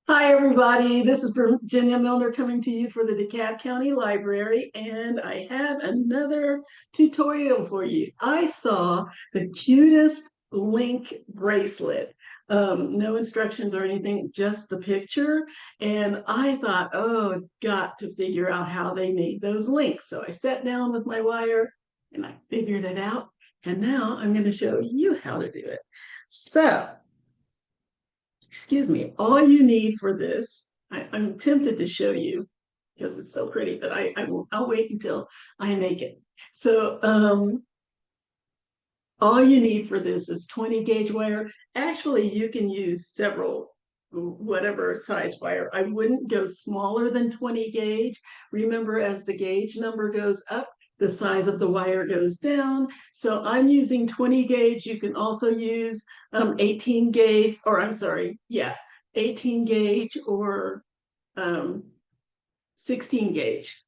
Hi, everybody. This is Virginia Milner coming to you for the DeKalb County Library, and I have another tutorial for you. I saw the cutest link bracelet. No instructions or anything, just the picture. And I thought, oh, I've got to figure out how they made those links. So I sat down with my wire and I figured it out. And now I'm going to show you how to do it. So excuse me, all you need for this, I'm tempted to show you because it's so pretty, but I'll wait until I make it. So all you need for this is 20 gauge wire. Actually, you can use several, whatever size wire. I wouldn't go smaller than 20 gauge. Remember, as the gauge number goes up, the size of the wire goes down. So I'm using 20 gauge. You can also use 18 gauge, or I'm sorry, yeah, 18 gauge or um, 16 gauge.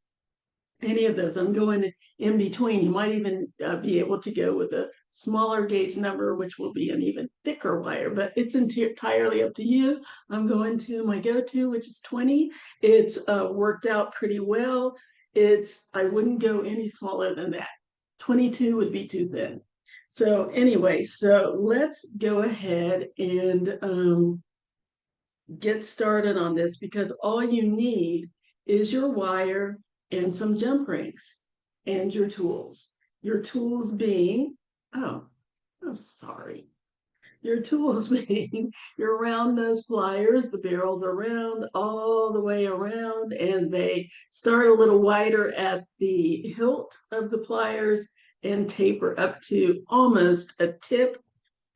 Any of those. I'm going in between. You might even be able to go with a smaller gauge number, which will be an even thicker wire, but it's entirely up to you. I'm going to my go-to, which is 20. It's worked out pretty well. I wouldn't go any smaller than that. 22 would be too thin. So anyway, so let's go ahead and get started on this because all you need is your wire and some jump rings and your tools. Your tools being, oh, I'm sorry. Your tools being your round nose pliers, the barrels are round all the way around, and they start a little wider at the hilt of the pliers and taper up to almost a tip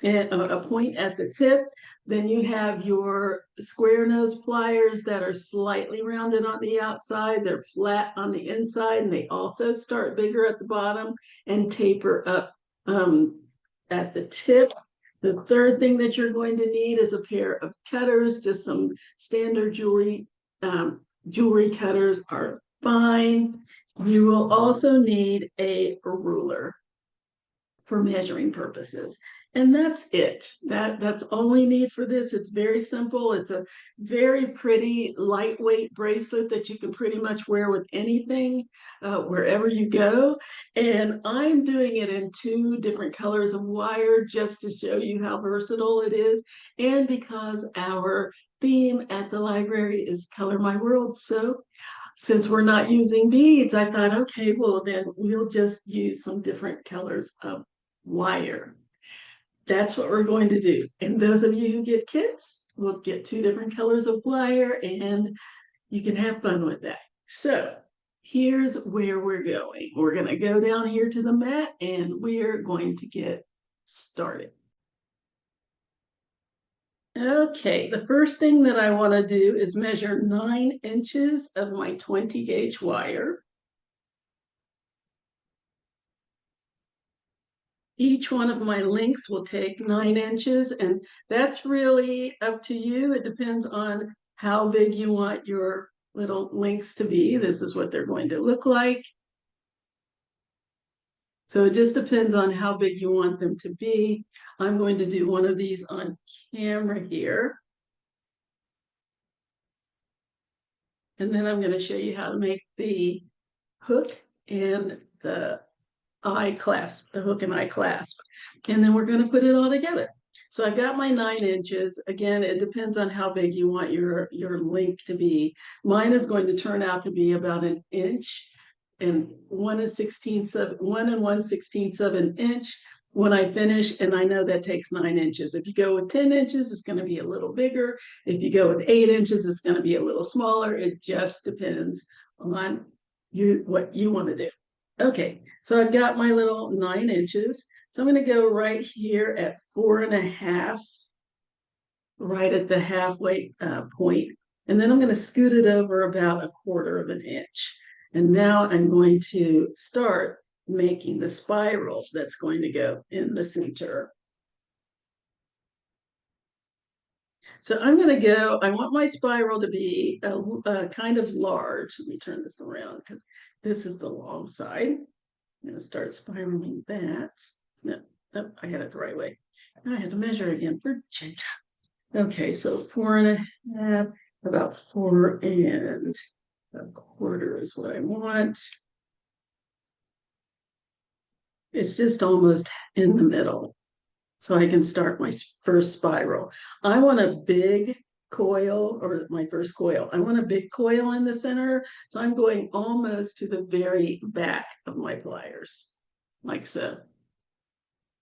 and a point at the tip. Then you have your square nose pliers that are slightly rounded on the outside. They're flat on the inside, and they also start bigger at the bottom and taper up at the tip. The third thing that you're going to need is a pair of cutters. Just some standard jewelry cutters are fine. You will also need a ruler for measuring purposes. And that's it. That's all we need for this. It's very simple. It's a very pretty, lightweight bracelet that you can pretty much wear with anything, wherever you go. And I'm doing it in two different colors of wire just to show you how versatile it is. And because our theme at the library is Color My World. So since we're not using beads, I thought, okay, well, then we'll just use some different colors of wire. That's what we're going to do. And those of you who get kits will get two different colors of wire and you can have fun with that. So here's where we're going. We're going to go down here to the mat and we're going to get started. Okay, the first thing that I want to do is measure 9 inches of my 20 gauge wire. Each one of my links will take 9 inches, and that's really up to you. It depends on how big you want your little links to be. This is what they're going to look like. So it just depends on how big you want them to be. I'm going to do one of these on camera here. And then I'm going to show you how to make the hook and the eye clasp, the hook and eye clasp. And then we're going to put it all together. So I've got my 9 inches. Again, it depends on how big you want your link to be. Mine is going to turn out to be about an inch and 1 1/16 inch when I finish, and I know that takes 9 inches. If you go with 10 inches, it's going to be a little bigger. If you go with 8 inches, it's going to be a little smaller. It just depends on what you want to do. Okay, so I've got my little 9 inches. So I'm going to go right here at 4.5, right at the halfway point. And then I'm going to scoot it over about 1/4 of an inch. And now I'm going to start making the spiral that's going to go in the center. So I'm going to go, I want my spiral to be kind of large. Let me turn this around because this is the long side. I'm going to start spiraling that. No, nope, I had it the right way. Now I had to measure again for change. Okay, so 4.5 about 4¼ is what I want. It's just almost in the middle. So I can start my first spiral. I want a big coil, or my first coil. I want a big coil in the center. So I'm going almost to the very back of my pliers, like so.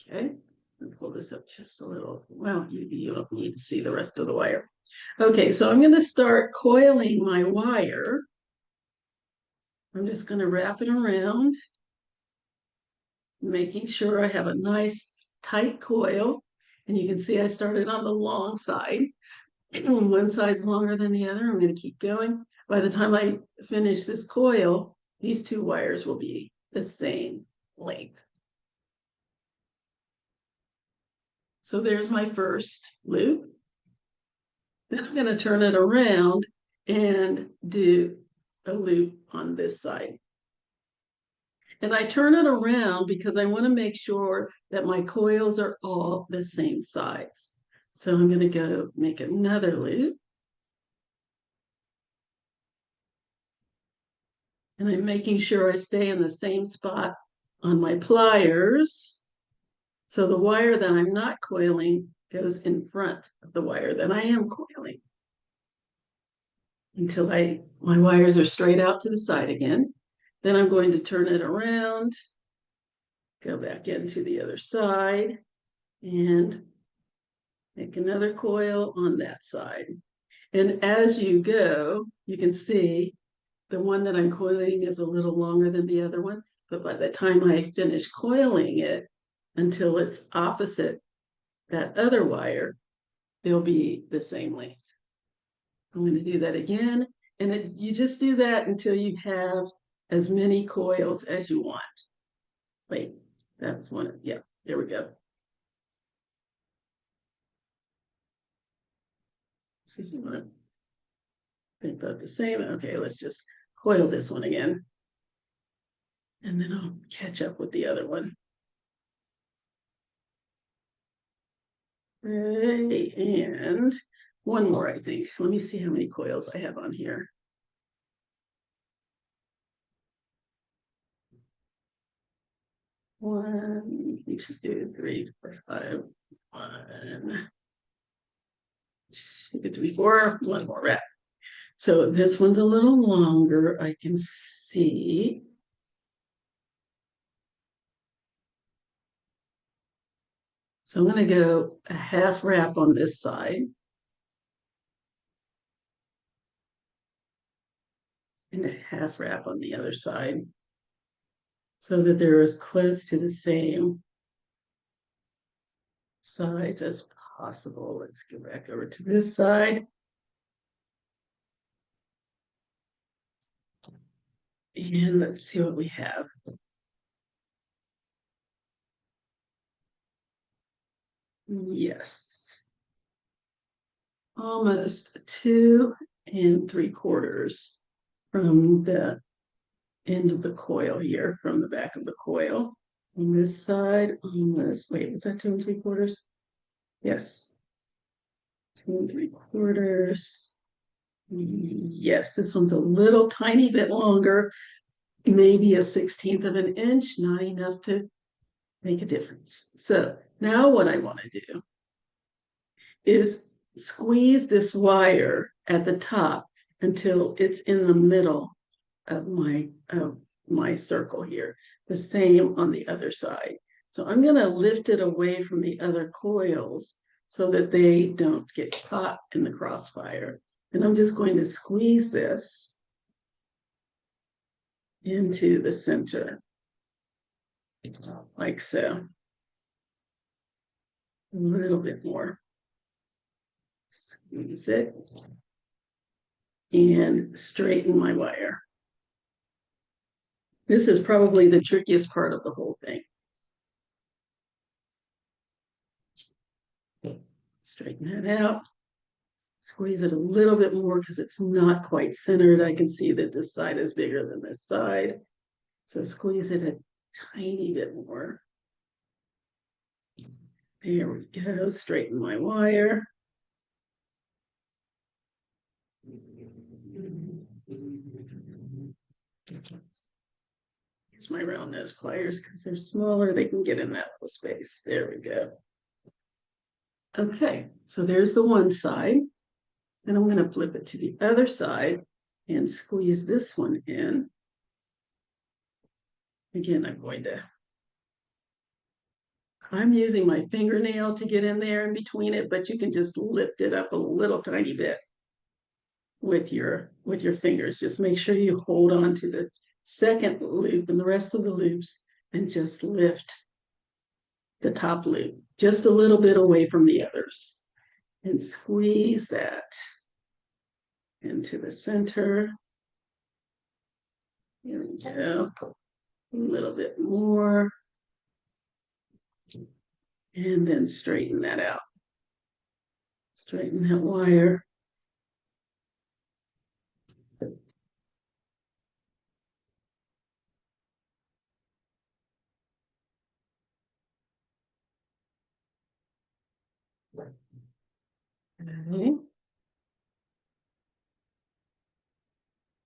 Okay, and pull this up just a little. Well, you don't need to see the rest of the wire. Okay, so I'm going to start coiling my wire. I'm just going to wrap it around, making sure I have a nice tight coil. And you can see I started on the long side. One side's longer than the other. I'm going to keep going. By the time I finish this coil, these two wires will be the same length. So there's my first loop. Then I'm going to turn it around and do a loop on this side. And I turn it around because I want to make sure that my coils are all the same size. So I'm going to go make another loop. And I'm making sure I stay in the same spot on my pliers. So the wire that I'm not coiling goes in front of the wire that I am coiling until my wires are straight out to the side again. Then I'm going to turn it around, go back into the other side, and make another coil on that side. And as you go, you can see the one that I'm coiling is a little longer than the other one, but by the time I finish coiling it until it's opposite that other wire, they'll be the same length. I'm going to do that again, and you just do that until you have as many coils as you want. Wait, that's one. Yeah, there we go. This is one. I think both the same. Okay, let's just coil this one again. And then I'll catch up with the other one. Okay, and one more, I think. Let me see how many coils I have on here. One, two, three, four, five. One, two, three, four. One more wrap. So this one's a little longer, I can see. So I'm going to go a half wrap on this side. And a half wrap on the other side, so that they're as close to the same size as possible. Let's go back over to this side. And let's see what we have. Yes. Almost 2¾ from the end of the coil here, from the back of the coil. On this side, almost, wait, was that 2¾ Yes. 2¾ Yes, this one's a little tiny bit longer, maybe a 1/16 of an inch, not enough to make a difference. So now what I want to do is squeeze this wire at the top until it's in the middle of my circle here. The same on the other side. So I'm going to lift it away from the other coils so that they don't get caught in the crossfire. And I'm just going to squeeze this into the center, like so. A little bit more. Squeeze it and straighten my wire. This is probably the trickiest part of the whole thing. Straighten that out. Squeeze it a little bit more because it's not quite centered. I can see that this side is bigger than this side. So squeeze it a tiny bit more. There we go. Straighten my wire. Use my round nose pliers because they're smaller. They can get in that little space. There we go. Okay, so there's the one side. And I'm going to flip it to the other side and squeeze this one in. Again, I'm using my fingernail to get in there in between it, but you can just lift it up a little tiny bit with your fingers. Just make sure you hold on to the second loop and the rest of the loops and just lift the top loop just a little bit away from the others and squeeze that into the center. Here we go. A little bit more. And then straighten that out. Straighten that wire. Okay.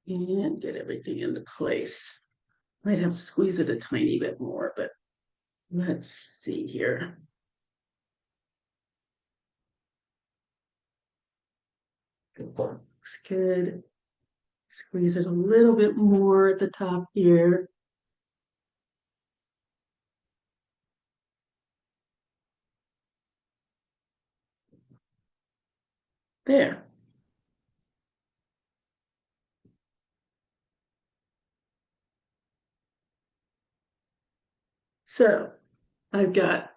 And get everything into place. Might have to squeeze it a tiny bit more, but let's see here. Looks good. Squeeze it a little bit more at the top here. There. So I've got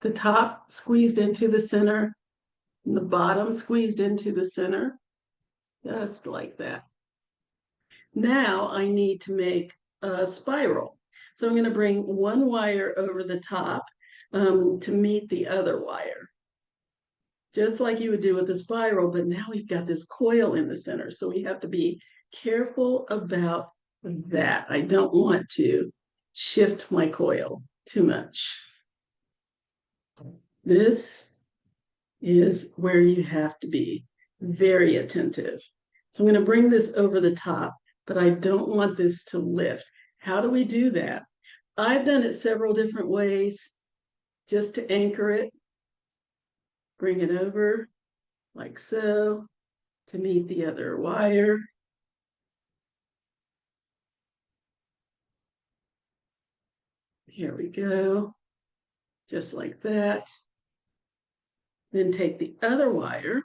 the top squeezed into the center, and the bottom squeezed into the center, just like that. Now I need to make a spiral. So I'm going to bring one wire over the top to meet the other wire, just like you would do with a spiral, but now we've got this coil in the center. So we have to be careful about that. I don't want to shift my coil too much. This is where you have to be very attentive. So I'm going to bring this over the top, but I don't want this to lift. How do we do that? I've done it several different ways just to anchor it. Bring it over like so to meet the other wire. Here we go, just like that. Then take the other wire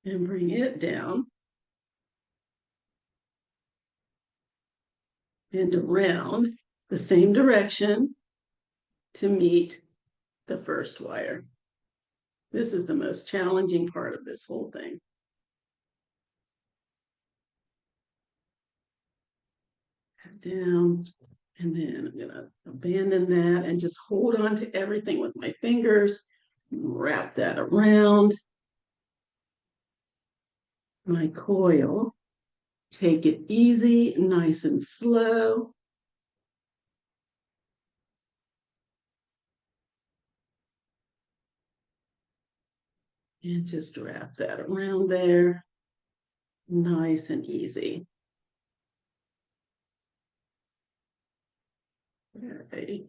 and bring it down and around the same direction to meet the first wire. This is the most challenging part of this whole thing. Down, and then I'm gonna abandon that and just hold on to everything with my fingers, wrap that around my coil. Take it easy, nice and slow. And just wrap that around there, nice and easy. Right.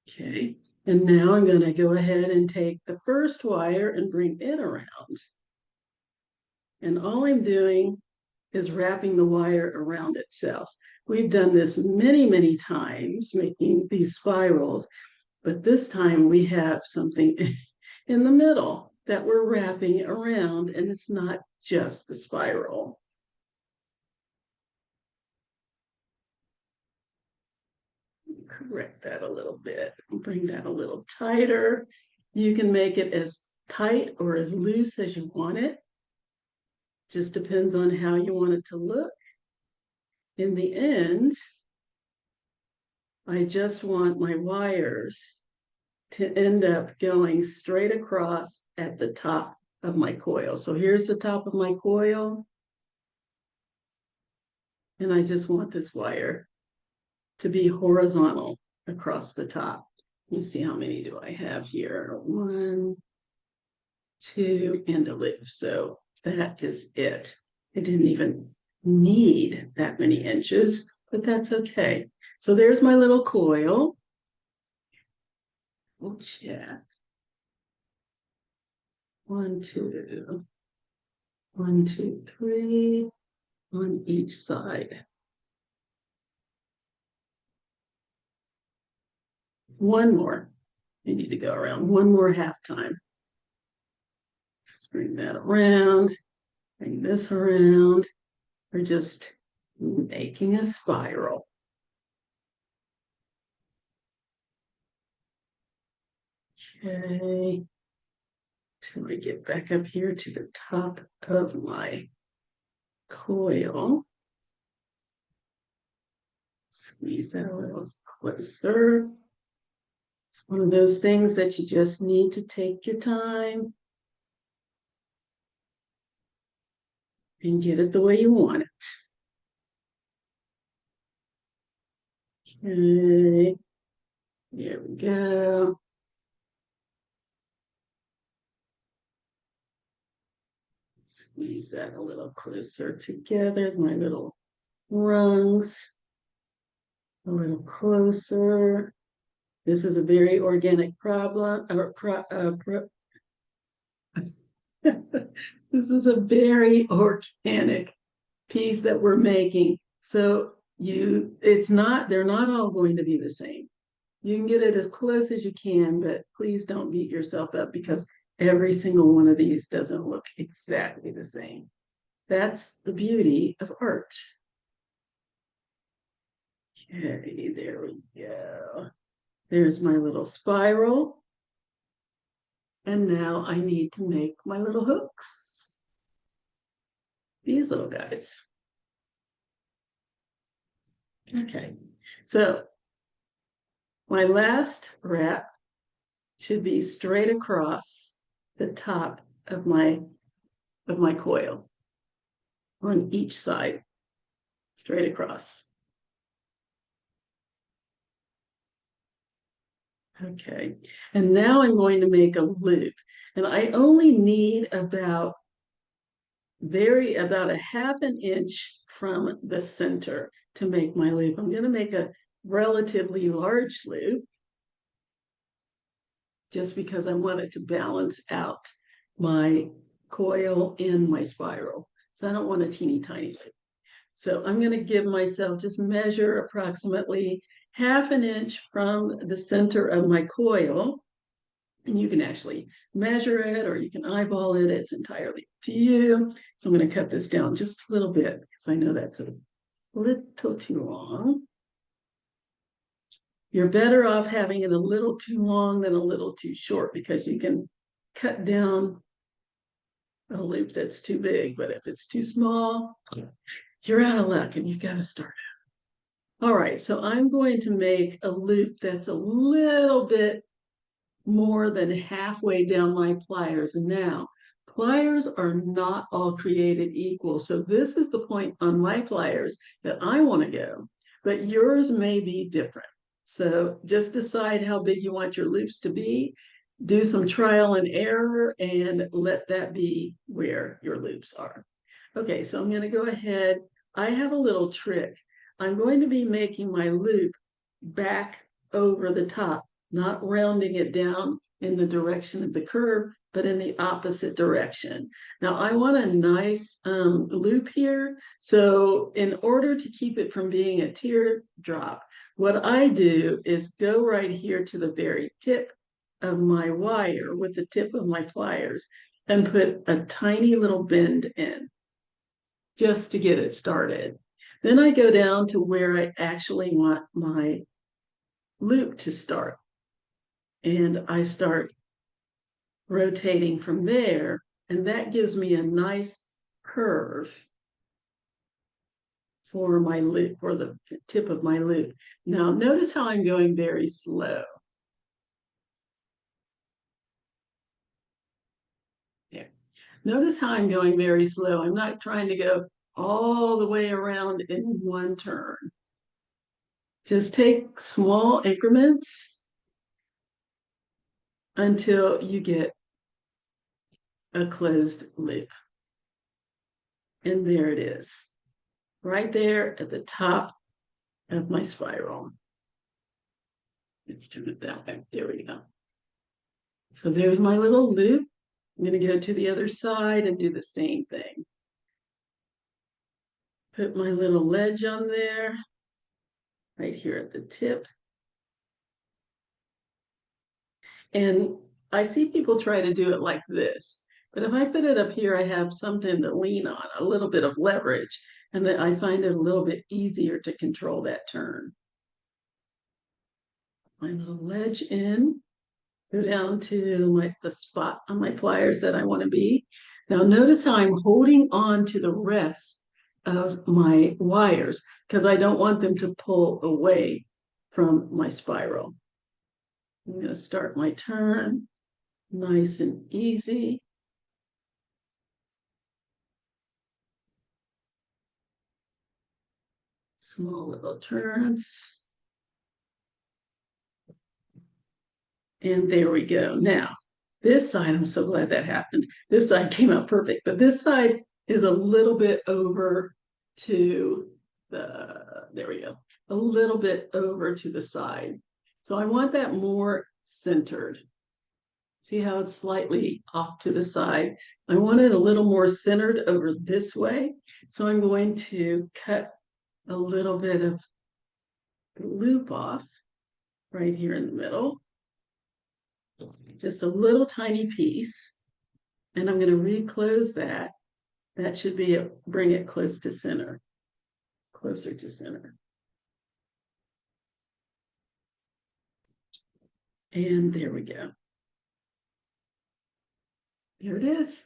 Okay, and now I'm going to go ahead and take the first wire and bring it around. And all I'm doing is wrapping the wire around itself. We've done this many, many times, making these spirals, but this time we have something in the middle that we're wrapping around, and it's not just the spiral. Correct that a little bit, bring that a little tighter. You can make it as tight or as loose as you want it. Just depends on how you want it to look. In the end, I just want my wires to end up going straight across at the top of my coil. So here's the top of my coil. And I just want this wire to be horizontal across the top. Let me see, how many do I have here? 1, 2, and a loop. So that is it. I didn't even need that many inches, but that's okay. So there's my little coil. We'll check. 1, 2, 1, 2, 3 on each side. One more. You need to go around one more half time. Just bring that around, bring this around. We're just making a spiral. Okay. Till I get back up here to the top of my coil. Squeeze that a little closer. It's one of those things that you just need to take your time and get it the way you want it. Okay, there we go. Squeeze that a little closer together, my little rungs. A little closer. This is a very organic problem. This is a very organic piece that we're making. So they're not all going to be the same. You can get it as close as you can, but please don't beat yourself up because every single one of these doesn't look exactly the same. That's the beauty of art. Okay, there we go. There's my little spiral. And now I need to make my little hooks. These little guys. Okay, so my last wrap should be straight across the top of my coil on each side, straight across. Okay, and now I'm going to make a loop, and I only need about a half an inch from the center to make my loop. I'm going to make a relatively large loop just because I want it to balance out my coil and my spiral. So I don't want a teeny tiny loop. So I'm going to give myself, just measure approximately half an inch from the center of my coil. And you can actually measure it or you can eyeball it. It's entirely up to you. So I'm going to cut this down just a little bit because I know that's a little too long. You're better off having it a little too long than a little too short because you can cut down a loop that's too big. But if it's too small, you're out of luck and you've got to start out. All right, so I'm going to make a loop that's a little bit more than halfway down my pliers. And now, pliers are not all created equal. So this is the point on my pliers that I want to go, but yours may be different. So just decide how big you want your loops to be, do some trial and error, and let that be where your loops are. Okay, so I'm going to go ahead. I have a little trick. I'm going to be making my loop back over the top, not rounding it down in the direction of the curve, but in the opposite direction. Now I want a nice loop here. So in order to keep it from being a teardrop, what I do is go right here to the very tip of my wire with the tip of my pliers and put a tiny little bend in just to get it started. Then I go down to where I actually want my loop to start. And I start rotating from there, and that gives me a nice curve for my loop, for the tip of my loop. Now, notice how I'm going very slow. Yeah. Notice how I'm going very slow. I'm not trying to go all the way around in one turn. Just take small increments until you get a closed loop. And there it is, right there at the top of my spiral. Let's turn it that way. There we go. So there's my little loop. I'm going to go to the other side and do the same thing. Put my little ledge on there, right here at the tip. And I see people try to do it like this, but if I put it up here, I have something to lean on, a little bit of leverage, and I find it a little bit easier to control that turn. My little ledge in, go down to the spot on my pliers that I want to be. Now notice how I'm holding on to the rest of my wires because I don't want them to pull away from my spiral. I'm going to start my turn nice and easy. Small little turns. And there we go. Now, this side, I'm so glad that happened. This side came out perfect, but this side is a little bit over to there we go, a little bit over to the side. So I want that more centered. See how it's slightly off to the side? I want it a little more centered over this way. So I'm going to cut a little bit of loop off right here in the middle. Just a little tiny piece. And I'm going to reclose that. That should be bring it close to center, closer to center. And there we go. There it is.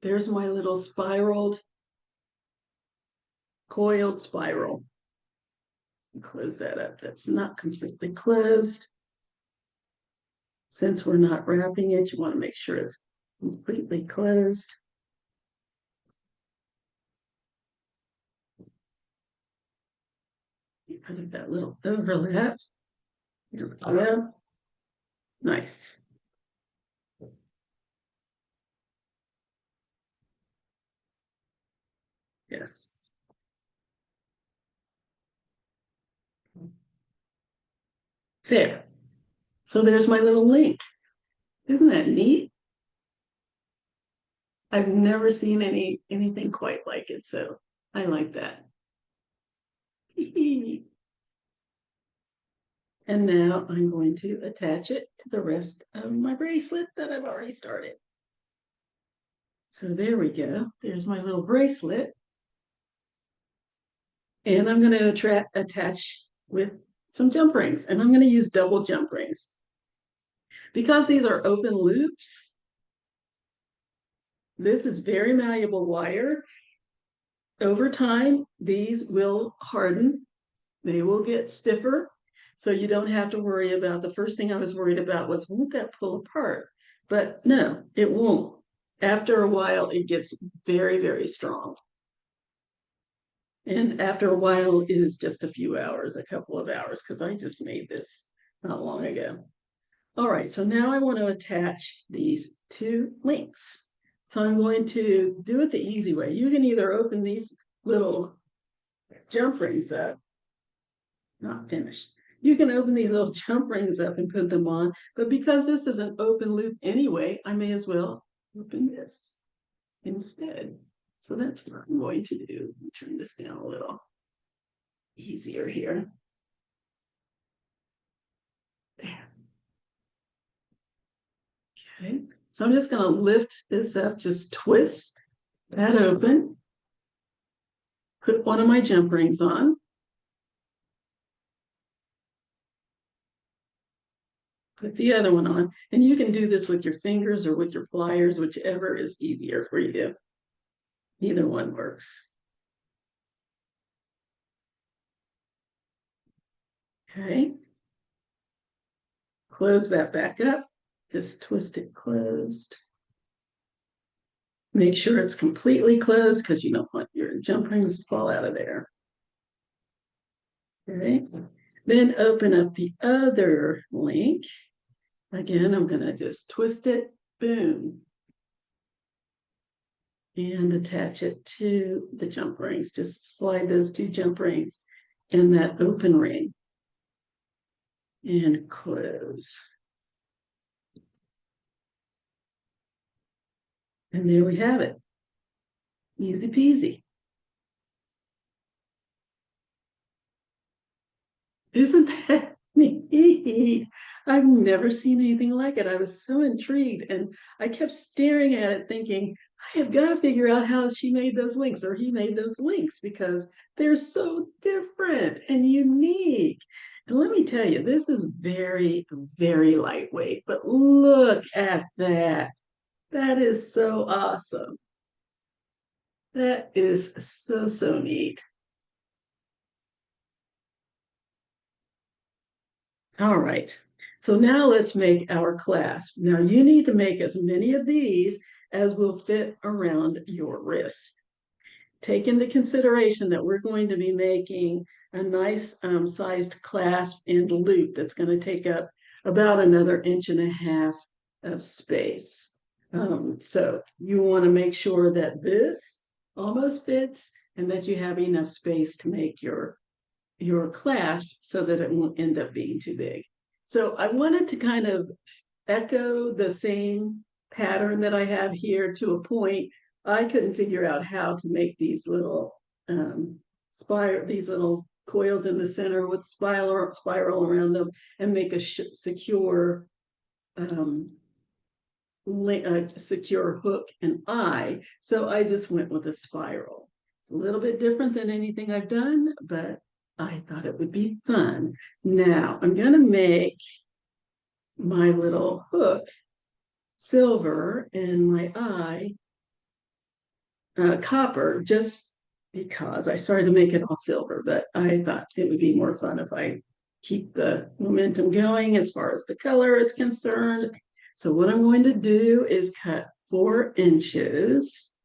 There's my little spiraled, coiled spiral. Close that up. That's not completely closed. Since we're not wrapping it, you want to make sure it's completely closed. Get rid of that little overlap. Here we go. Nice. Yes. There. So there's my little link. Isn't that neat? I've never seen anything quite like it, so I like that. And now I'm going to attach it to the rest of my bracelet that I've already started. So there we go. There's my little bracelet. And I'm going to attach with some jump rings, and I'm going to use double jump rings. Because these are open loops, this is very malleable wire. Over time, these will harden. They will get stiffer. So you don't have to worry about, the first thing I was worried about was, won't that pull apart? But no, it won't. After a while, it gets very, very strong. And after a while is just a few hours, a couple of hours, because I just made this not long ago. All right, so now I want to attach these two links. So I'm going to do it the easy way. You can either open these little jump rings up, not finished. You can open these little jump rings up and put them on, but because this is an open loop anyway, I may as well open this instead. So that's what I'm going to do. Let me turn this down a little easier here. There. Okay, so I'm just going to lift this up, just twist that open, put one of my jump rings on, put the other one on, and you can do this with your fingers or with your pliers, whichever is easier for you. Either one works. Okay, close that back up, just twist it closed. Make sure it's completely closed because you don't want your jump rings to fall out of there. Okay, then open up the other link. Again, I'm going to just twist it, boom. and attach it to the jump rings. Just slide those two jump rings in that open ring and close. And there we have it. Easy peasy. Isn't that neat? I've never seen anything like it. I was so intrigued and I kept staring at it thinking, I have got to figure out how she made those links or he made those links because they're so different and unique. And let me tell you, this is very, very lightweight, but look at that. That is so awesome. That is so, so neat. All right. So now let's make our clasp. Now you need to make as many of these as will fit around your wrist. Take into consideration that we're going to be making a nice sized clasp and loop that's going to take up about another 1.5 inches of space. So you want to make sure that this almost fits and that you have enough space to make your clasp so that it won't end up being too big. So I wanted to kind of echo the same pattern that I have here to a point. I couldn't figure out how to make these little these little coils in the center with spiral around them and make a secure secure hook and eye. So I just went with a spiral. It's a little bit different than anything I've done, but I thought it would be fun. Now I'm going to make my little hook silver and my eye copper just because I started to make it all silver, but I thought it would be more fun if I keep the momentum going as far as the color is concerned. So what I'm going to do is cut 4 inches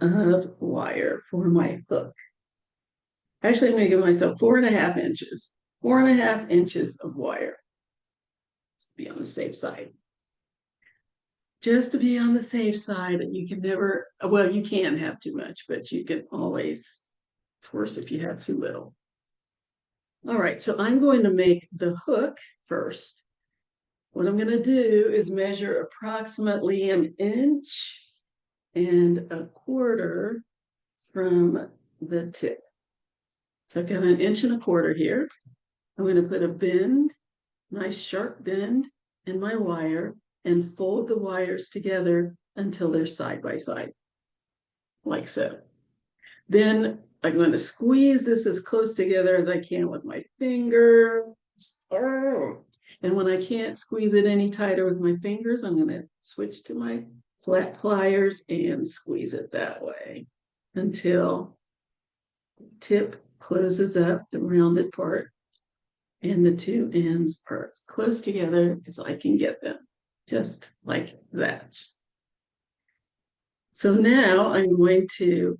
of wire for my hook. Actually, I'm going to give myself 4.5 inches, 4.5 inches of wire. Just to be on the safe side. Just to be on the safe side, you can never, well, you can have too much, but you can always, it's worse if you have too little. All right, so I'm going to make the hook first. What I'm going to do is measure approximately 1.25 inches from the tip. So I've got 1.25 inches here. I'm going to put a bend, nice sharp bend in my wire and fold the wires together until they're side by side, like so. Then I'm going to squeeze this as close together as I can with my fingers. Oh. And when I can't squeeze it any tighter with my fingers, I'm going to switch to my flat pliers and squeeze it that way until the tip closes up the rounded part and the two ends are as close together as I can get them, just like that. So now I'm going to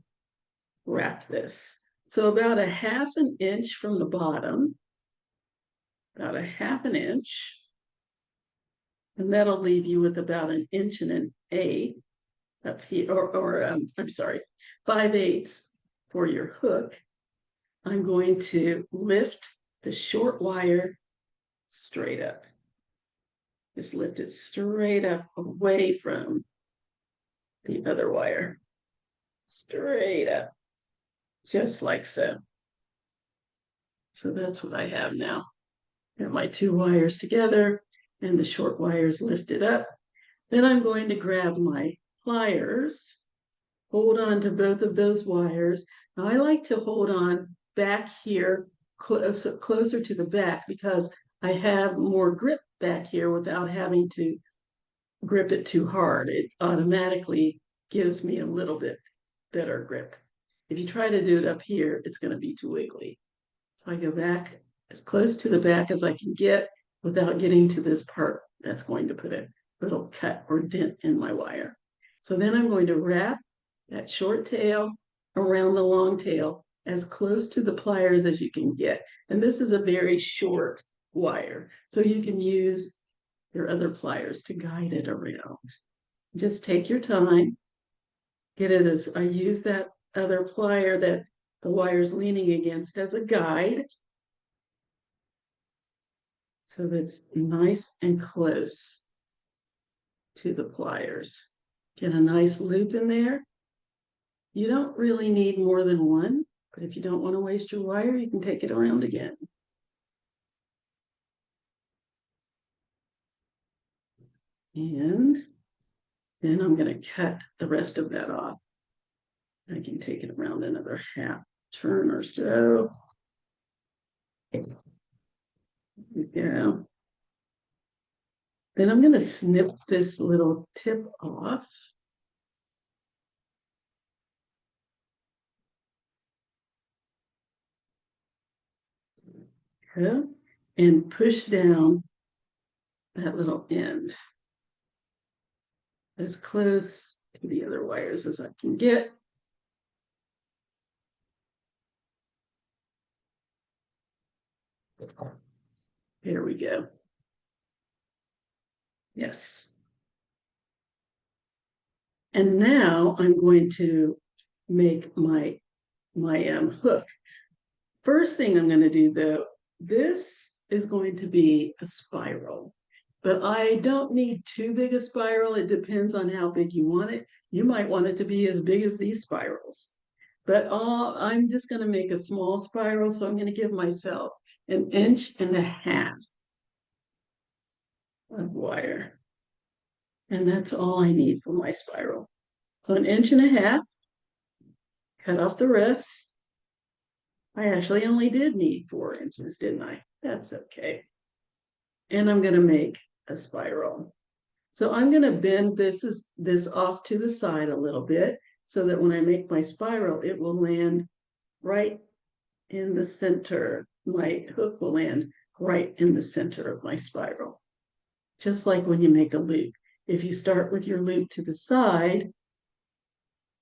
wrap this. So about 1/2 inch from the bottom, about 1/2 inch, and that'll leave you with about 1.125 inches up here, I'm sorry, 5/8 for your hook. I'm going to lift the short wire straight up. Just lift it straight up away from the other wire. Straight up, just like so. So that's what I have now. Got my two wires together and the short wires lifted up. Then I'm going to grab my pliers, hold on to both of those wires. Now I like to hold on back here closer to the back because I have more grip back here without having to grip it too hard. It automatically gives me a little bit better grip. If you try to do it up here, it's going to be too wiggly. So I go back as close to the back as I can get without getting to this part that's going to put a little cut or dent in my wire. So then I'm going to wrap that short tail around the long tail as close to the pliers as you can get. And this is a very short wire, so you can use your other pliers to guide it around. Just take your time. Get it as I use that other plier that the wire's leaning against as a guide. So that's nice and close to the pliers. Get a nice loop in there. You don't really need more than one, but if you don't want to waste your wire, you can take it around again. And then I'm going to cut the rest of that off. I can take it around another half turn or so. There we go. Then I'm going to snip this little tip off. Okay. And push down that little end as close to the other wires as I can get. There we go. Yes. And now I'm going to make my hook. First thing I'm going to do though, this is going to be a spiral, but I don't need too big a spiral. It depends on how big you want it. You might want it to be as big as these spirals, but I'm just going to make a small spiral. So I'm going to give myself 1.5 inches of wire. And that's all I need for my spiral. So 1.5 inches, cut off the rest. I actually only did need 4 inches, didn't I? That's okay. And I'm going to make a spiral. So I'm going to bend this off to the side a little bit so that when I make my spiral, it will land right in the center. My hook will land right in the center of my spiral. Just like when you make a loop. If you start with your loop to the side,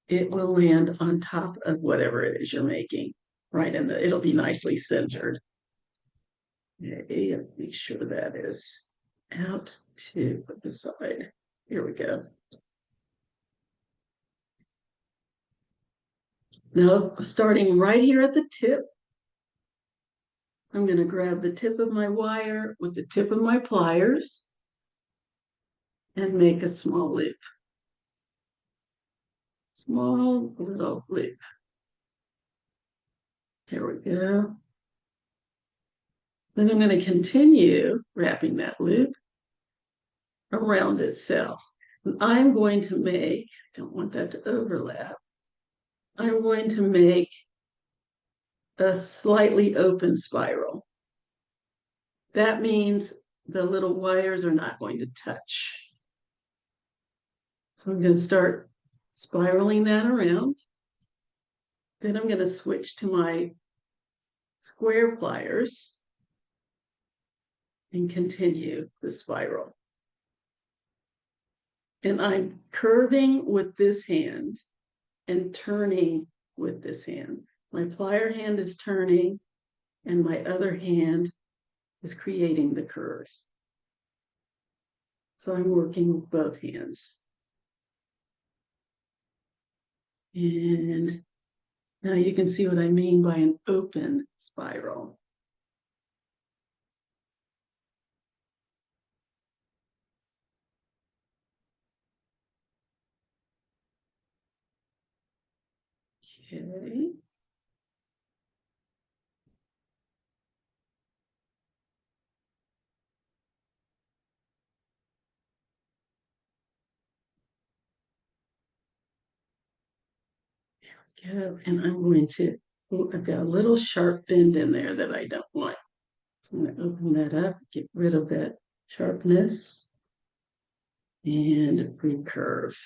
it will land on top of whatever it is you're making. Right in the, it'll be nicely centered. Okay, make sure that is out to the side. Here we go. Now, starting right here at the tip, I'm going to grab the tip of my wire with the tip of my pliers and make a small loop. Small little loop. There we go. Then I'm going to continue wrapping that loop around itself. And I'm going to make, I don't want that to overlap, I'm going to make a slightly open spiral. That means the little wires are not going to touch. So I'm going to start spiraling that around. Then I'm going to switch to my square pliers and continue the spiral. And I'm curving with this hand and turning with this hand. My plier hand is turning and my other hand is creating the curve. So I'm working with both hands. And now you can see what I mean by an open spiral. Okay. Go, and I'm going to, oh, I've got a little sharp bend in there that I don't want. So I'm going to open that up, get rid of that sharpness, and recurve.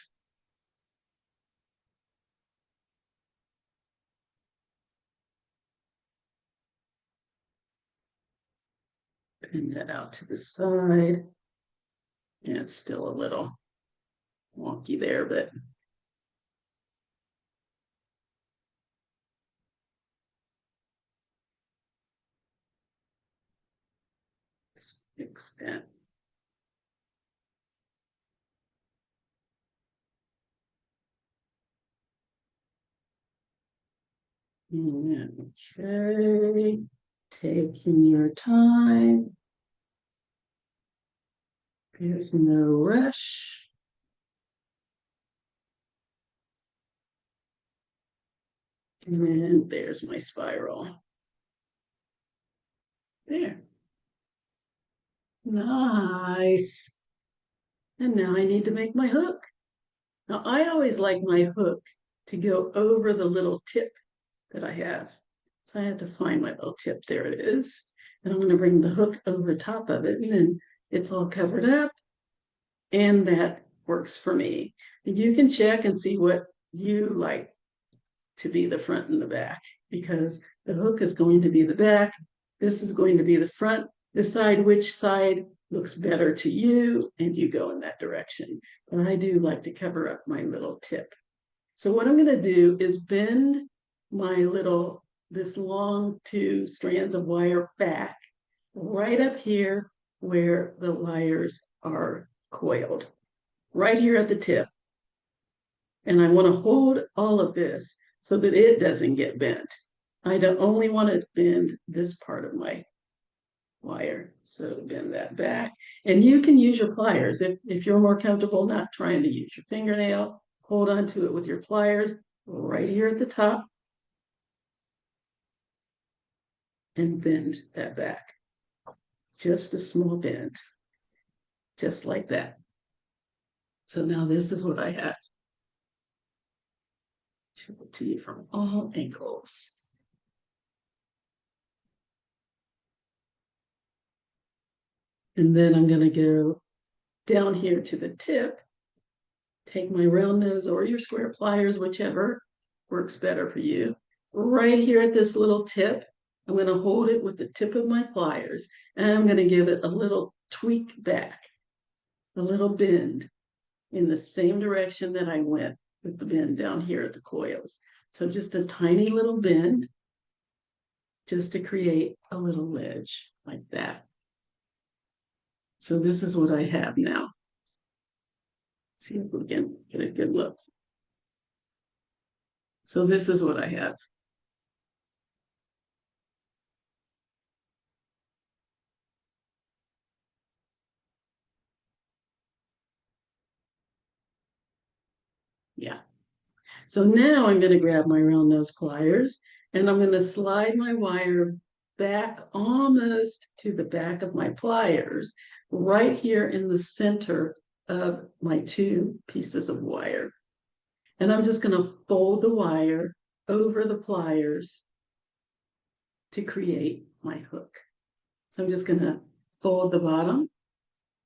Bend that out to the side. Yeah, it's still a little wonky there, but let's fix that. Okay, taking your time. There's no rush. And there's my spiral. There. Nice. And now I need to make my hook. Now I always like my hook to go over the little tip that I have. So I had to find my little tip. There it is. And I'm going to bring the hook over top of it, and then it's all covered up. And that works for me. You can check and see what you like to be the front and the back, because the hook is going to be the back. This is going to be the front. Decide which side looks better to you, and you go in that direction. But I do like to cover up my little tip. So what I'm going to do is bend this long 2 strands of wire back right up here where the wires are coiled, right here at the tip. And I want to hold all of this so that it doesn't get bent. I don't only want to bend this part of my wire. So bend that back. And you can use your pliers. If you're more comfortable not trying to use your fingernail, hold on to it with your pliers right here at the top and bend that back. Just a small bend, just like that. So now this is what I have. Show it to you from all angles. And then I'm going to go down here to the tip, take my round nose or your square pliers, whichever works better for you. Right here at this little tip, I'm going to hold it with the tip of my pliers, and I'm going to give it a little tweak back, a little bend in the same direction that I went with the bend down here at the coils. So just a tiny little bend, just to create a little ledge like that. So this is what I have now. See if we can get a good look. So this is what I have. Yeah. So now I'm going to grab my round nose pliers, and I'm going to slide my wire back almost to the back of my pliers, right here in the center of my 2 pieces of wire. And I'm just going to fold the wire over the pliers to create my hook. So I'm just going to fold the bottom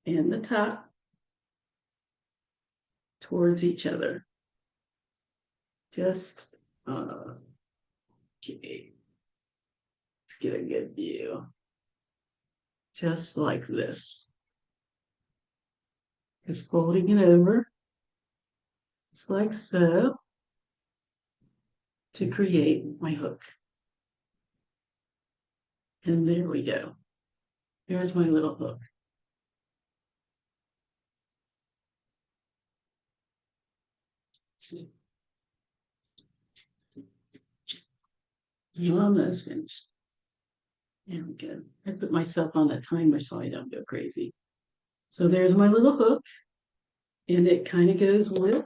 and the top towards each other. Just okay. Let's get a good view. Just like this. Just folding it over, just like so, to create my hook. And there we go. There's my little hook. Almost finished. There we go. I put myself on a timer so I don't go crazy. So there's my little hook, and it kind of goes with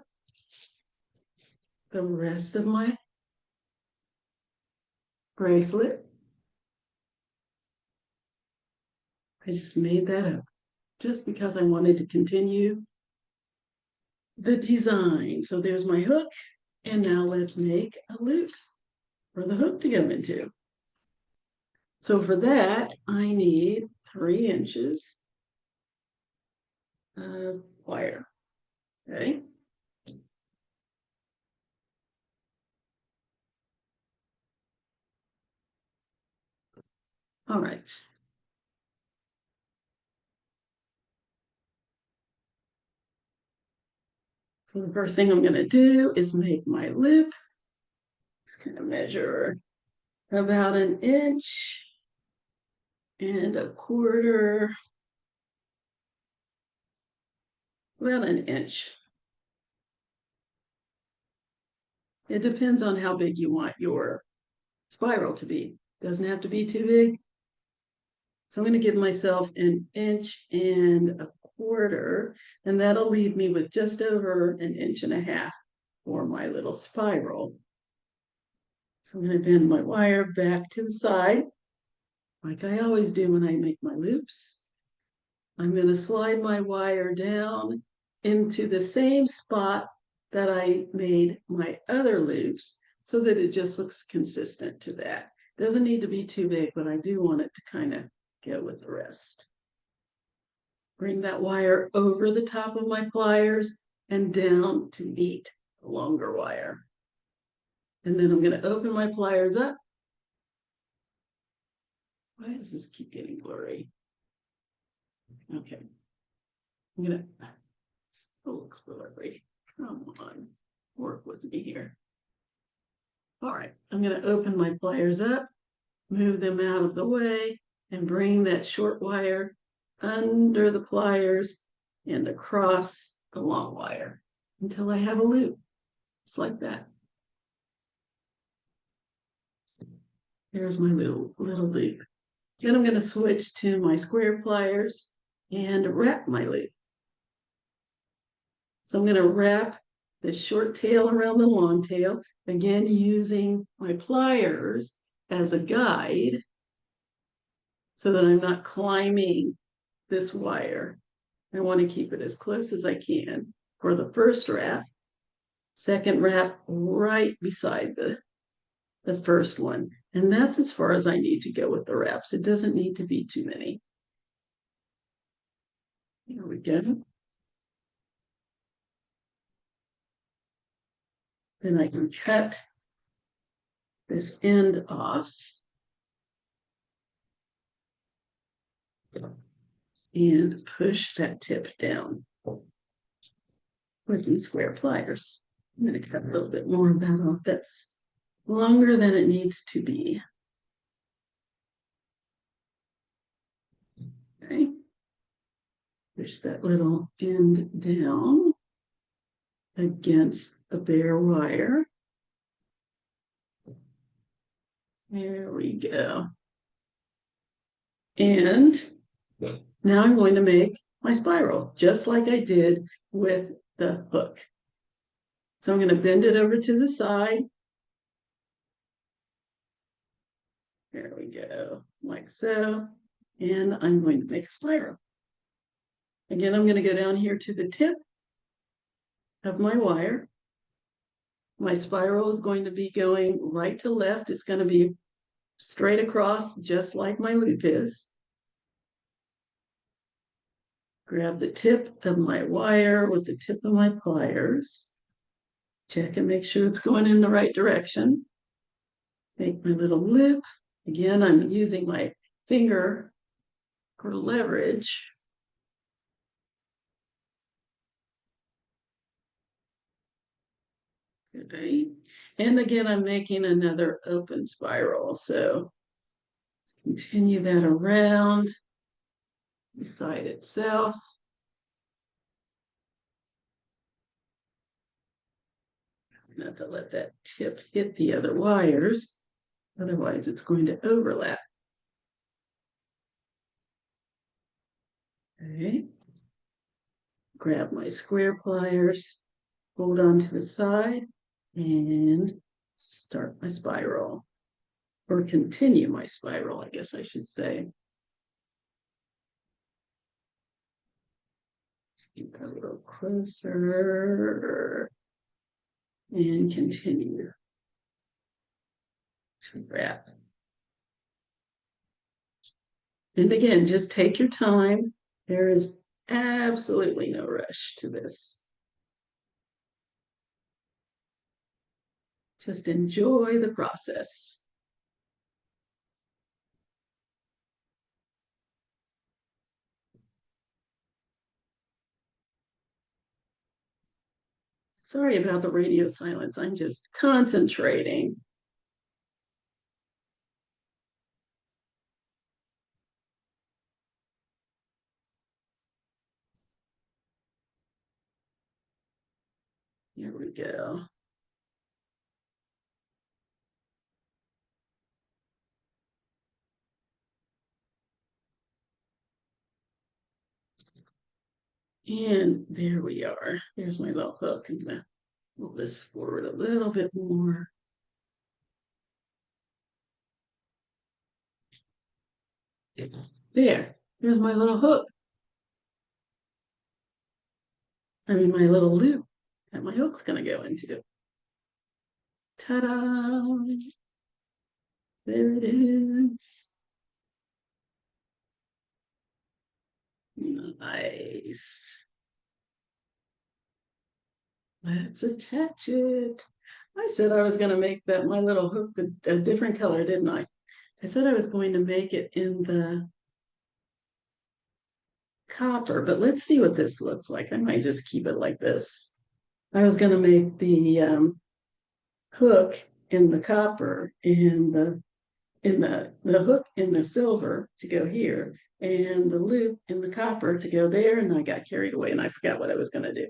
the rest of my bracelet. I just made that up just because I wanted to continue the design. So there's my hook, and now let's make a loop for the hook to go into. So for that, I need 3 inches of wire, okay? All right. So the first thing I'm gonna do is make my loop. Just gonna measure about 1.25 inches, about 1 inch. It depends on how big you want your spiral to be. Doesn't have to be too big. So I'm going to give myself 1.25 inches, and that'll leave me with just over 1.5 inches for my little spiral. So I'm going to bend my wire back to the side, like I always do when I make my loops. I'm going to slide my wire down into the same spot that I made my other loops so that it just looks consistent to that. Doesn't need to be too big, but I do want it to kind of go with the rest. Bring that wire over the top of my pliers and down to meet the longer wire. And then I'm going to open my pliers up. Why does this keep getting blurry? Okay. I'm going to, still looks blurry. Come on, work with me here. All right, I'm going to open my pliers up, move them out of the way, and bring that short wire under the pliers and across the long wire until I have a loop. It's like that. There's my little loop. Then I'm going to switch to my square pliers and wrap my loop. So I'm going to wrap the short tail around the long tail, again using my pliers as a guide so that I'm not climbing this wire. I want to keep it as close as I can for the first wrap. Second wrap right beside the first one. And that's as far as I need to go with the wraps. It doesn't need to be too many. Here we go. Then I can cut this end off and push that tip down with these square pliers. I'm going to cut a little bit more of that off. That's longer than it needs to be. Okay. Push that little end down against the bare wire. There we go. And now I'm going to make my spiral, just like I did with the hook. So I'm going to bend it over to the side. There we go, like so. And I'm going to make a spiral. Again, I'm going to go down here to the tip of my wire. My spiral is going to be going right to left. It's going to be straight across, just like my loop is. Grab the tip of my wire with the tip of my pliers. Check and make sure it's going in the right direction. Make my little loop. Again, I'm using my finger for leverage. Okay. And again, I'm making another open spiral. So let's continue that around the side itself. Not to let that tip hit the other wires, otherwise it's going to overlap. Okay. Grab my square pliers, hold on to the side, and start my spiral, or continue my spiral, I guess I should say. Let's get that a little closer and continue to wrap. And again, just take your time. There is absolutely no rush to this. Just enjoy the process. Sorry about the radio silence. I'm just concentrating. Here we go. And there we are. There's my little hook. I'm gonna move this forward a little bit more. There's my little hook. I mean, my little loop that my hook's gonna go into. Ta-da! There it is. Nice. Let's attach it. I said I was going to make that my little hook a different color, didn't I? I said I was going to make it in the copper, but let's see what this looks like. I might just keep it like this. I was going to make the hook in the copper and the hook in the silver to go here and the loop in the copper to go there, and I got carried away and I forgot what I was going to do.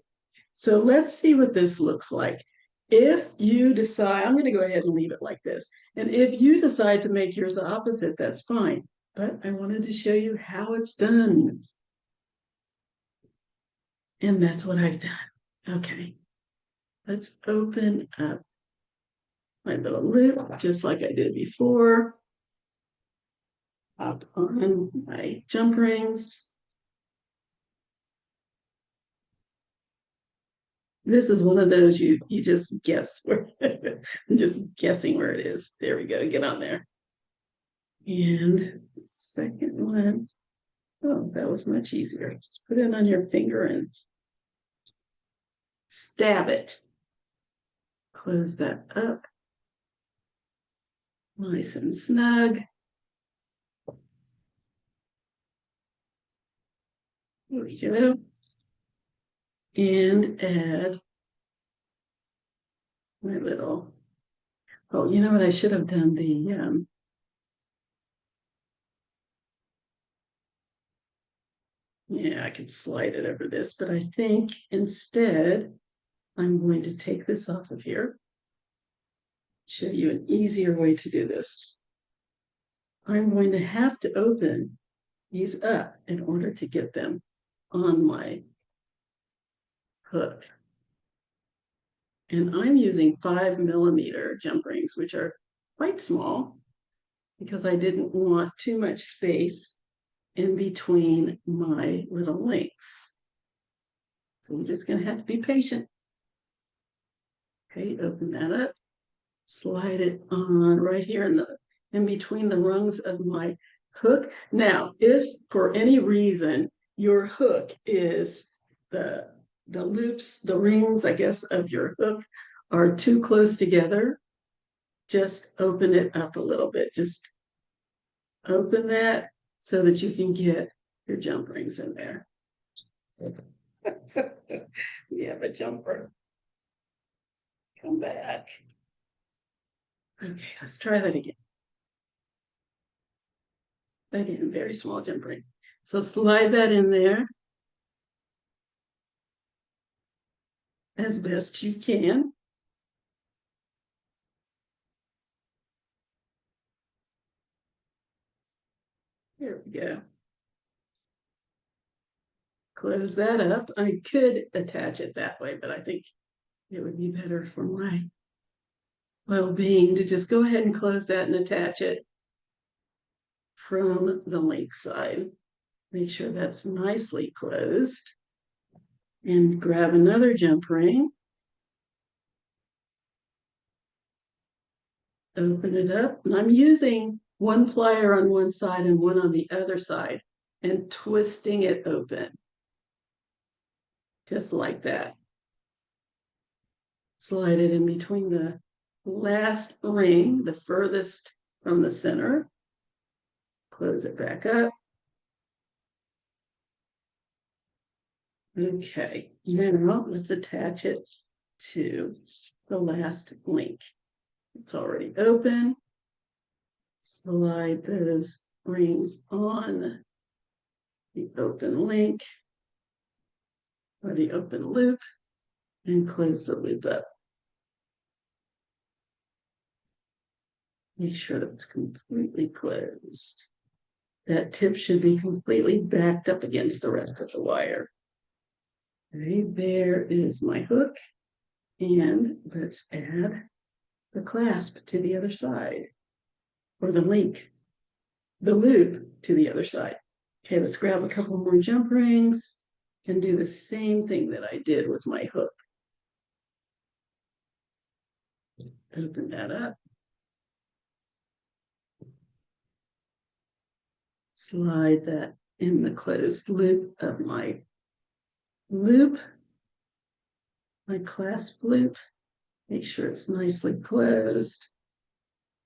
So let's see what this looks like. If you decide, I'm going to go ahead and leave it like this. And if you decide to make yours the opposite, that's fine. But I wanted to show you how it's done. And that's what I've done. Okay, let's open up my little loop, just like I did before. Pop on my jump rings. This is one of those you just guess where, I'm just guessing where it is. There we go, get on there. And second one, oh, that was much easier. Just put it on your finger and stab it. Close that up. Nice and snug. There we go. And add my little, oh, you know what? I should have done the, yeah, I could slide it over this, but I think instead I'm going to take this off of here. Show you an easier way to do this. I'm going to have to open these up in order to get them on my hook. And I'm using 5mm jump rings, which are quite small because I didn't want too much space in between my little links. So I'm just gonna have to be patient. Okay, open that up, slide it on right here in between the rungs of my hook. Now, if for any reason your hook is the loops, the rings, I guess, of your hook are too close together, just open it up a little bit. Just open that so that you can get your jump rings in there. We have a jumper. Come back. Okay, let's try that again. Again, very small jump ring. So slide that in there as best you can. Here we go. Close that up. I could attach it that way, but I think it would be better for my well-being to just go ahead and close that and attach it from the link side. Make sure that's nicely closed. And grab another jump ring. Open it up. And I'm using one plier on one side and one on the other side and twisting it open. Just like that. Slide it in between the last ring, the furthest from the center. Close it back up. Okay, now let's attach it to the last link. It's already open. Slide those rings on the open link or the open loop and close the loop up. Make sure that it's completely closed. That tip should be completely backed up against the rest of the wire. Okay, there is my hook. And let's add the clasp to the other side, or the link, the loop to the other side. Okay, let's grab a couple more jump rings and do the same thing that I did with my hook. Open that up. Slide that in the closed loop of my loop, my clasp loop. Make sure it's nicely closed.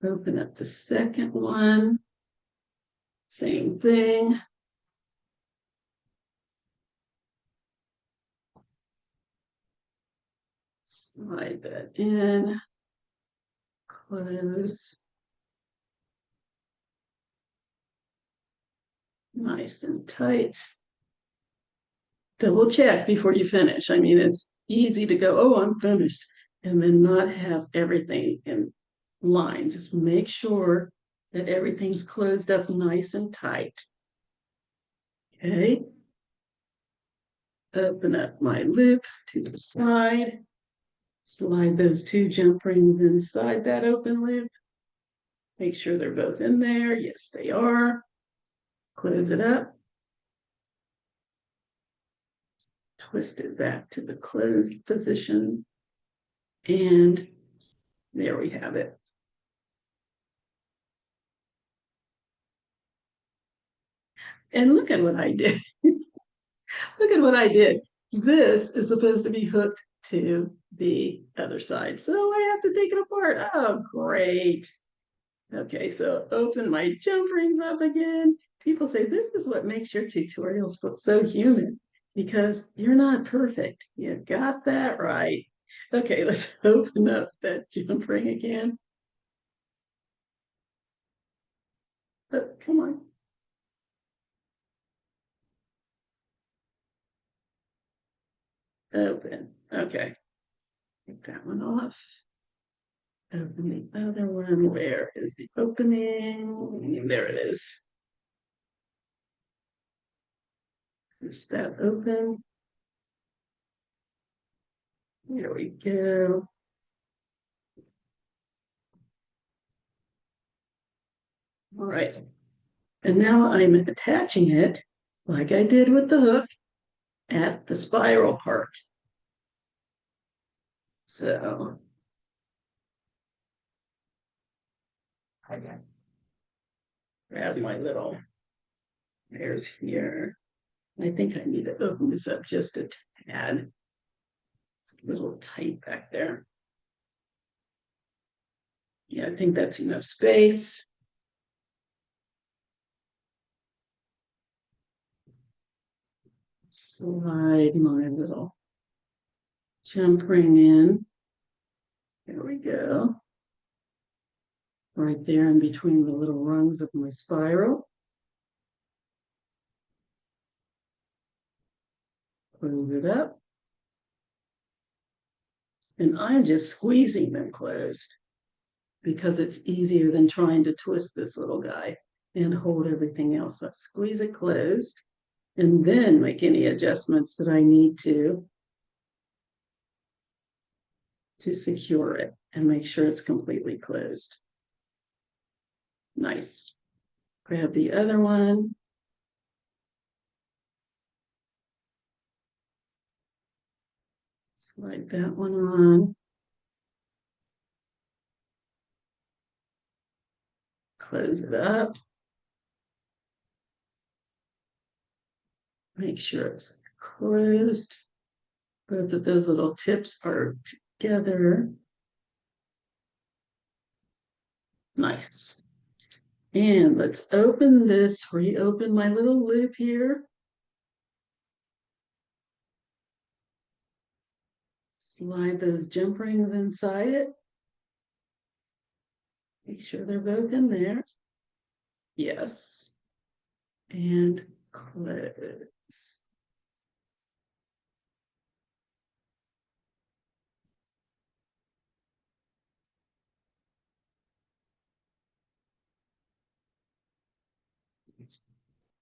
Open up the second one. Same thing. Slide that in. Close. Nice and tight. Double check before you finish. I mean, it's easy to go, oh, I'm finished, and then not have everything in line. Just make sure that everything's closed up nice and tight. Okay. Open up my loop to the side. Slide those two jump rings inside that open loop. Make sure they're both in there. Yes, they are. Close it up. Twist it back to the closed position. And there we have it. And look at what I did. Look at what I did. This is supposed to be hooked to the other side. So I have to take it apart. Oh, great. Okay, so open my jump rings up again. People say this is what makes your tutorials look so human because you're not perfect. You got that right. Okay, let's open up that jump ring again. Oh, come on. Open. Okay. Take that one off. Open the other one. Where is the opening? There it is. Is that open? There we go. All right. And now I'm attaching it like I did with the hook at the spiral part. So I got grab my little hairs here. I think I need to open this up just a tad. It's a little tight back there. Yeah, I think that's enough space. Slide my little jump ring in. There we go. Right there in between the little rungs of my spiral. Close it up. And I'm just squeezing them closed because it's easier than trying to twist this little guy and hold everything else up. Squeeze it closed and then make any adjustments that I need to secure it and make sure it's completely closed. Nice. Grab the other one. Slide that one on. Close it up. Make sure it's closed. Both of those little tips are together. Nice. And let's open this, reopen my little loop here. Slide those jump rings inside it. Make sure they're both in there. Yes. And close.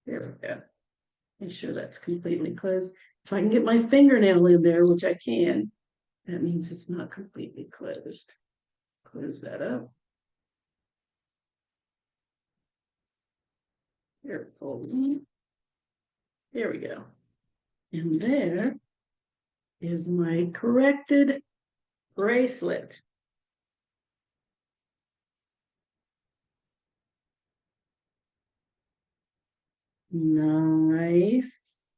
There we go. Make sure that's completely closed. If I can get my fingernail in there, which I can, that means it's not completely closed. Close that up. Careful. There we go. And there is my corrected bracelet. Nice.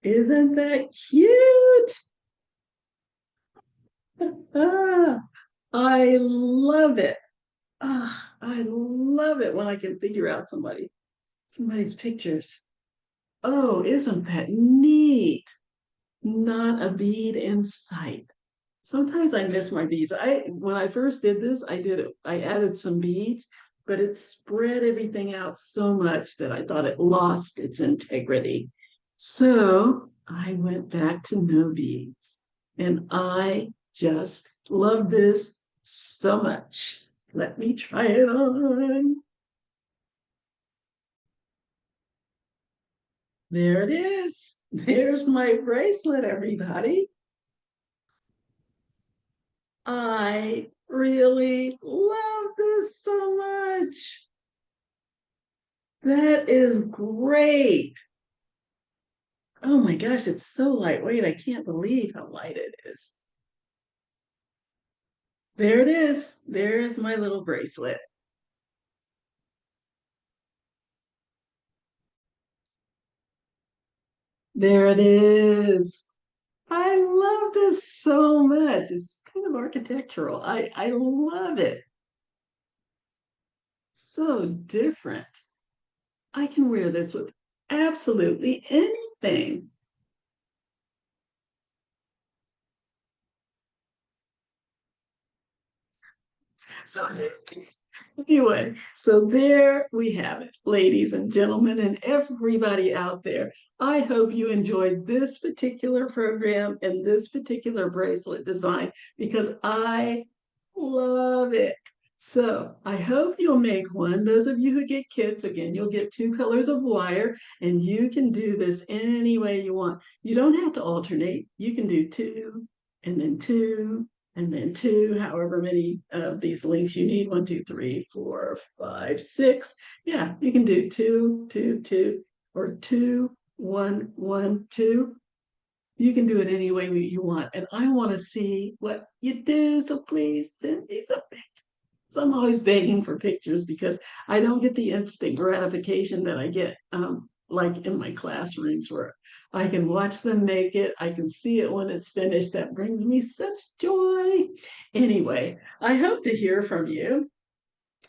Isn't that cute? Ah, I love it. Ah, I love it when I can figure out somebody's pictures. Oh, isn't that neat? Not a bead in sight. Sometimes I miss my beads. When I first did this, I added some beads, but it spread everything out so much that I thought it lost its integrity. So I went back to no beads. And I just love this so much. Let me try it on. There it is. There's my bracelet, everybody. I really love this so much. That is great. Oh my gosh, it's so lightweight. I can't believe how light it is. There it is. There's my little bracelet. There it is. I love this so much. It's kind of architectural. I love it. So different. I can wear this with absolutely anything. So anyway, so there we have it, ladies and gentlemen, and everybody out there. I hope you enjoyed this particular program and this particular bracelet design because I love it. So I hope you'll make one. Those of you who get kits, again, you'll get two colors of wire and you can do this any way you want. You don't have to alternate. You can do two and then two and then two, however many of these links you need. 1, 2, 3, 4, 5, 6. Yeah, you can do two, two, two, or two, one, one, two. You can do it any way you want. And I want to see what you do. So please send me some pictures. So I'm always begging for pictures because I don't get the instant gratification that I get like in my classrooms where I can watch them make it. I can see it when it's finished. That brings me such joy. Anyway, I hope to hear from you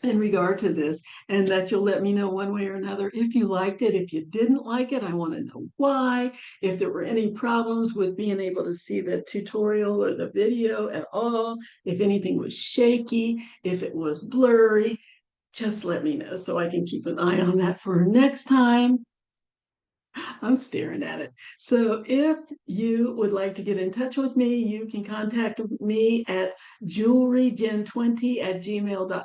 in regard to this and that you'll let me know one way or another if you liked it. If you didn't like it, I want to know why. If there were any problems with being able to see the tutorial or the video at all, if anything was shaky, if it was blurry, just let me know so I can keep an eye on that for next time. I'm staring at it. So if you would like to get in touch with me, you can contact me at jewelrygen20 at gmail.com.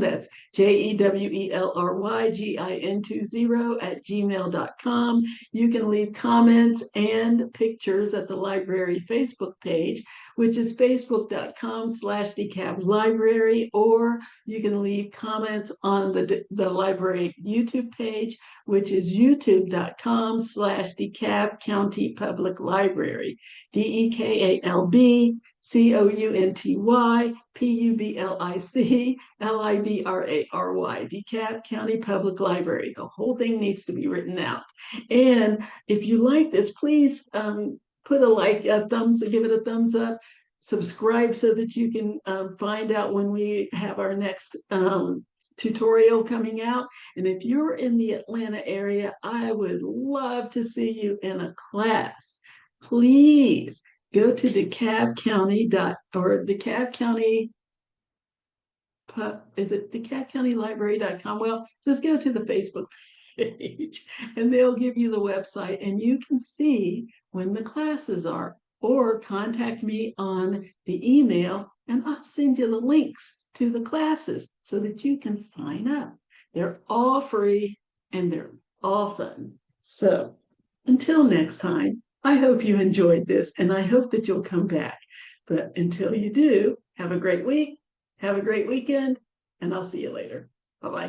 That's JEWELRYGIN20 at gmail.com. You can leave comments and pictures at the library Facebook page, which is facebook.com/DeKalb library, or you can leave comments on the library YouTube page, which is youtube.com/DeKalb County Public Library, DeKalbCountPublic DeKalb County Public Library. The whole thing needs to be written out. And if you like this, please put a thumbs, give it a thumbs up, subscribe so that you can find out when we have our next tutorial coming out. And if you're in the Atlanta area, I would love to see you in a class. Please go to DeKalb County or DeKalb County, is it DeKalbCountyLibrary.com? Well, just go to the Facebook page and they'll give you the website and you can see when the classes are, or contact me on the email and I'll send you the links to the classes so that you can sign up. They're all free and they're all fun. So until next time, I hope you enjoyed this, and I hope that you'll come back. But until you do, have a great week, have a great weekend, and I'll see you later. Bye bye.